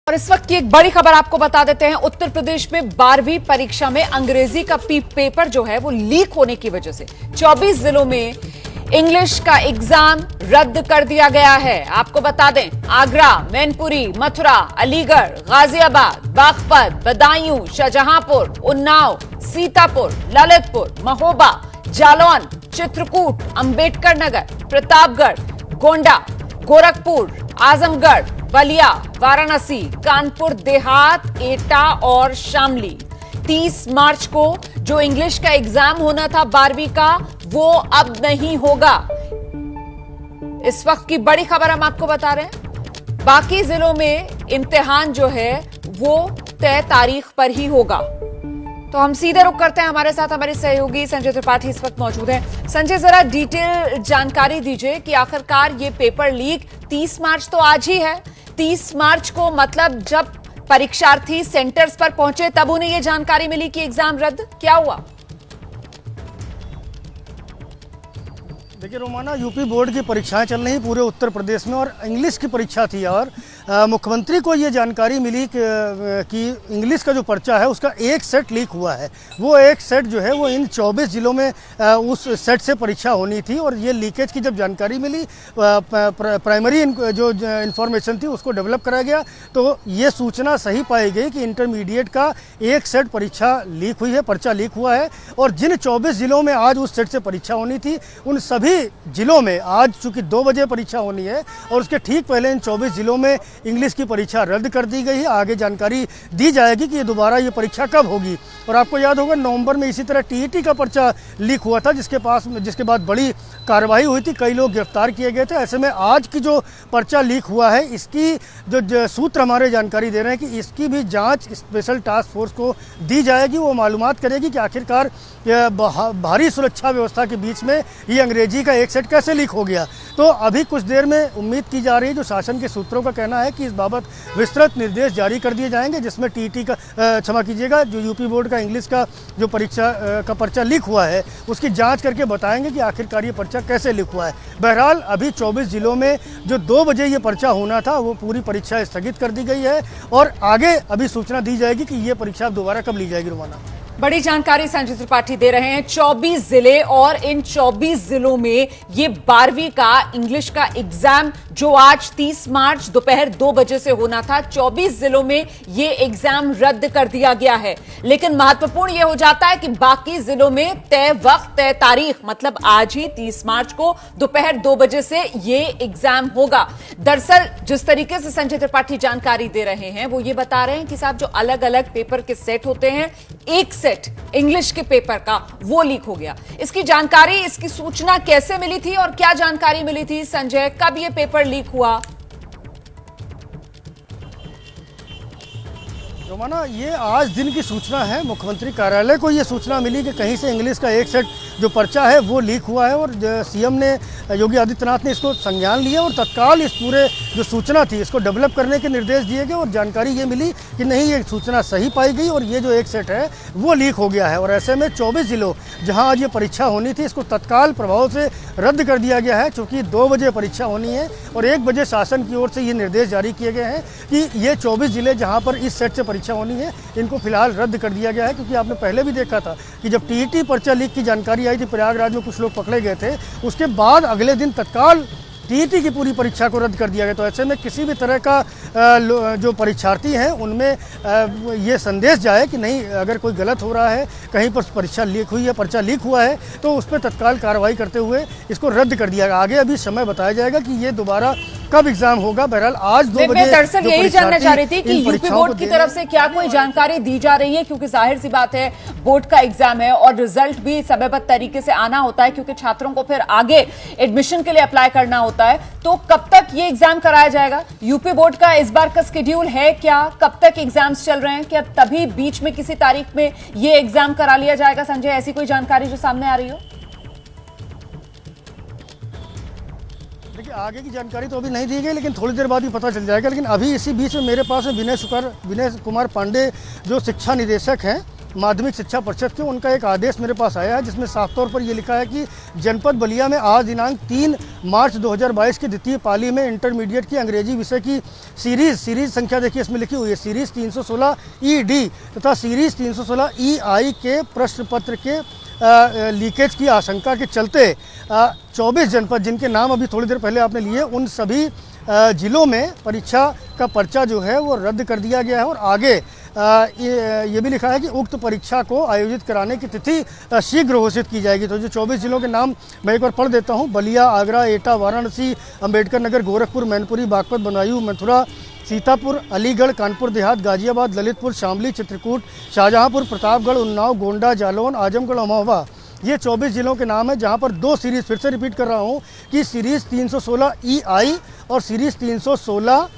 और इस वक्त की एक बड़ी खबर आपको बता देते हैं। उत्तर प्रदेश में 12वीं परीक्षा में अंग्रेजी का पेपर जो है वो लीक होने की वजह से 24 जिलों में इंग्लिश का एग्जाम रद्द कर दिया गया है। आपको बता दें, आगरा, मैनपुरी, मथुरा, अलीगढ़, गाजियाबाद, बागपत, बदायूं, शाहजहांपुर, उन्नाव, सीतापुर, ललितपुर, महोबा, जालौन, चित्रकूट, अंबेडकर नगर, प्रतापगढ़, गोंडा, गोरखपुर, आजमगढ़, बलिया, वाराणसी, कानपुर देहात, एटा और शामली। 30 मार्च को जो इंग्लिश का एग्जाम होना था 12वीं का, वो अब नहीं होगा। इस वक्त की बड़ी खबर हम आपको बता रहे हैं। बाकी जिलों में इम्तिहान जो है वो तय तारीख पर ही होगा। तो हम सीधे रुक करते हैं। हमारे साथ हमारे सहयोगी संजय त्रिपाठी इस वक्त मौजूद हैं। संजय, जरा डिटेल जानकारी दीजिए कि आखिरकार ये पेपर लीक 30 मार्च तो आज ही है। 30 मार्च को मतलब जब परीक्षार्थी सेंटर्स पर पहुंचे तब उन्हें यह जानकारी मिली कि एग्जाम रद्द। क्या हुआ? देखिए रोमाना, यूपी बोर्ड की परीक्षाएं चल रही पूरे उत्तर प्रदेश में और इंग्लिश की परीक्षा थी और मुख्यमंत्री को ये जानकारी मिली कि इंग्लिश का जो पर्चा है उसका एक सेट लीक हुआ है। वो एक सेट जो है वो इन 24 जिलों में उस सेट से परीक्षा होनी थी और ये लीकेज की जब जानकारी मिली, प्राइमरी जो इन्फॉर्मेशन थी उसको डेवलप कराया गया तो ये सूचना सही पाई गई कि इंटरमीडिएट का एक सेट परीक्षा लीक हुई है, पर्चा लीक हुआ है। और जिन 24 जिलों में आज उस सेट से परीक्षा होनी थी उन सभी जिलों में आज चूंकि 2 बजे परीक्षा होनी है और उसके ठीक पहले इन 24 जिलों में इंग्लिश की परीक्षा रद्द कर दी गई है। आगे जानकारी दी जाएगी कि ये दोबारा ये परीक्षा कब होगी। और आपको याद होगा नवंबर में इसी तरह टीईटी का पर्चा लीक हुआ था जिसके बाद बड़ी कार्रवाई हुई थी, कई लोग गिरफ्तार किए गए थे। ऐसे में आज की जो पर्चा लीक हुआ है इसकी जो सूत्र हमारे जानकारी दे रहे हैं कि इसकी भी जांच स्पेशल टास्क फोर्स को दी जाएगी। वो मालूमात करेगी कि आखिरकार भारी सुरक्षा व्यवस्था के बीच में ये अंग्रेजी का एक सेट कैसे लीक हो गया। तो अभी कुछ देर में उम्मीद की जा रही है, जो शासन के सूत्रों का कहना है कि इस बाबत विस्तृत निर्देश जारी कर दिए जाएंगे जिसमें टीईटी का क्षमा कीजिएगा जो यूपी बोर्ड का इंग्लिश का जो परीक्षा का पर्चा लीक हुआ है उसकी जांच करके बताएंगे कि आखिरकार ये पर्चा कैसे लीक हुआ है। बहरहाल अभी 24 जिलों में जो 2 बजे ये पर्चा होना था वो पूरी परीक्षा स्थगित कर दी गई है और आगे अभी सूचना दी जाएगी कि ये परीक्षा दोबारा कब ली जाएगी। रोमाना, बड़ी जानकारी संजय त्रिपाठी दे रहे हैं। 24 जिले और इन 24 जिलों में ये 12वीं का इंग्लिश का एग्जाम जो आज 30 मार्च दोपहर 2 बजे से होना था, 24 जिलों में ये एग्जाम रद्द कर दिया गया है। लेकिन महत्वपूर्ण यह हो जाता है कि बाकी जिलों में तय वक्त तय तारीख मतलब आज ही 30 मार्च को दोपहर 2 बजे से ये एग्जाम होगा। दरअसल जिस तरीके से संजय त्रिपाठी जानकारी दे रहे हैं वो ये बता रहे हैं कि साहब जो अलग अलग पेपर के सेट होते हैं, एक सेट इंग्लिश के पेपर का वो लीक हो गया। इसकी जानकारी, इसकी सूचना कैसे मिली थी और क्या जानकारी मिली थी संजय, कब ये पेपर लीक हुआ? रोमाना, ये आज दिन की सूचना है। मुख्यमंत्री कार्यालय को ये सूचना मिली कि कहीं से इंग्लिश का एक सेट जो पर्चा है वो लीक हुआ है और सीएम ने योगी आदित्यनाथ ने इसको संज्ञान लिया और तत्काल इस पूरे जो सूचना थी इसको डेवलप करने के निर्देश दिए गए और जानकारी ये मिली कि नहीं, ये सूचना सही पाई गई और ये जो एक सेट है वो लीक हो गया है। और ऐसे में 24 जिलों जहाँ आज ये परीक्षा होनी थी इसको तत्काल प्रभाव से रद्द कर दिया गया है चूँकि 2 बजे परीक्षा होनी है और 1 बजे शासन की ओर से ये निर्देश जारी किए गए हैं कि ये 24 जिले जहाँ पर इस सेट से परीक्षा होनी है इनको फिलहाल रद्द कर दिया गया है। क्योंकि आपने पहले भी देखा था कि जब टीईटी पर्चा लीक की जानकारी आई थी, प्रयागराज में कुछ लोग पकड़े गए थे, उसके बाद अगले दिन तत्काल टीईटी की पूरी परीक्षा को रद्द कर दिया गया। तो ऐसे में किसी भी तरह का जो परीक्षार्थी हैं उनमें ये संदेश जाए कि नहीं, अगर कोई गलत हो रहा है, कहीं पर परीक्षा लीक हुई है, पर्चा लीक हुआ है तो उस पर तत्काल कार्रवाई करते हुए इसको रद्द कर दिया गया। आगे अभी समय बताया जाएगा कि ये दोबारा कब एग्जाम होगा। बहरहाल आज 2 बजे मैं दरअसल यही जानना चाह रही थी कि यूपी बोर्ड की तरफ से क्या कोई जानकारी दी जा रही है, क्योंकि जाहिर सी बात है बोर्ड का एग्जाम है और रिजल्ट भी समयबद्ध तरीके से आना होता है क्योंकि छात्रों को फिर आगे एडमिशन के लिए अप्लाई करना होता है। तो कब तक ये एग्जाम कराया जाएगा? यूपी बोर्ड का इस बार का शेड्यूल है क्या? कब तक एग्जाम्स चल रहे हैं? क्या तभी बीच में किसी तारीख में ये एग्जाम करा लिया जाएगा? संजय, ऐसी कोई जानकारी जो सामने आ रही हो? देखिए, आगे की जानकारी तो अभी नहीं दी गई लेकिन थोड़ी देर बाद ही पता चल जाएगा। लेकिन अभी इसी बीच में मेरे पास विनय कुमार पांडे जो शिक्षा निदेशक हैं माध्यमिक शिक्षा परिषद के, उनका एक आदेश मेरे पास आया है जिसमें साफ तौर पर ये लिखा है कि जनपद बलिया में आज दिनांक 3 मार्च 2022 की द्वितीय पाली में इंटरमीडिएट की अंग्रेजी विषय की सीरीज संख्या देखिए इसमें लिखी हुई है, सीरीज 316 ED तथा सीरीज 316 EI के प्रश्न पत्र के लीकेज की आशंका के चलते 24 जनपद जिनके नाम अभी थोड़ी देर पहले आपने लिए, उन सभी जिलों में परीक्षा का पर्चा जो है वो रद्द कर दिया गया है और आगे ये भी लिखा है कि उक्त परीक्षा को आयोजित कराने की तिथि शीघ्र घोषित की जाएगी। तो जो 24 जिलों के नाम मैं एक बार पढ़ देता हूँ: बलिया, आगरा, एटा, वाराणसी, अंबेडकर नगर, गोरखपुर, मैनपुरी, बागपत, बदायूं, मथुरा, सीतापुर, अलीगढ़, कानपुर देहात, गाजियाबाद, ललितपुर, शामली, चित्रकूट, शाहजहांपुर, प्रतापगढ़, उन्नाव, गोंडा, जालौन, आजमगढ़, अमरोहा। ये 24 जिलों के नाम हैं जहां पर 2 सीरीज़, फिर से रिपीट कर रहा हूं कि सीरीज़ 316 EI और सीरीज़ 316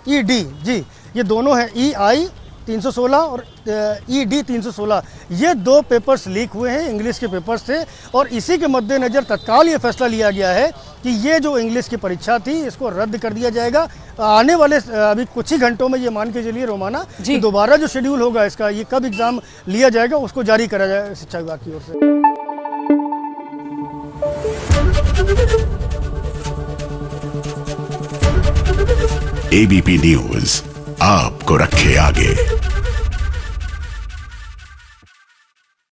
ED जी, ये दोनों हैं, EI 316 और ED 316। ये 2 पेपर्स लीक हुए हैं, इंग्लिश के पेपर्स थे और इसी के मद्देनज़र तत्काल ये फैसला लिया गया है कि ये जो इंग्लिश की परीक्षा थी इसको रद्द कर दिया जाएगा। आने वाले अभी कुछ ही घंटों में ये मान के चलिए रोमाना कि दोबारा जो शेड्यूल होगा इसका, ये कब एग्ज़ाम लिया जाएगा उसको जारी करा जाएगा शिक्षा विभाग की ओर से। ABP न्यूज़ आपको रखे आगे।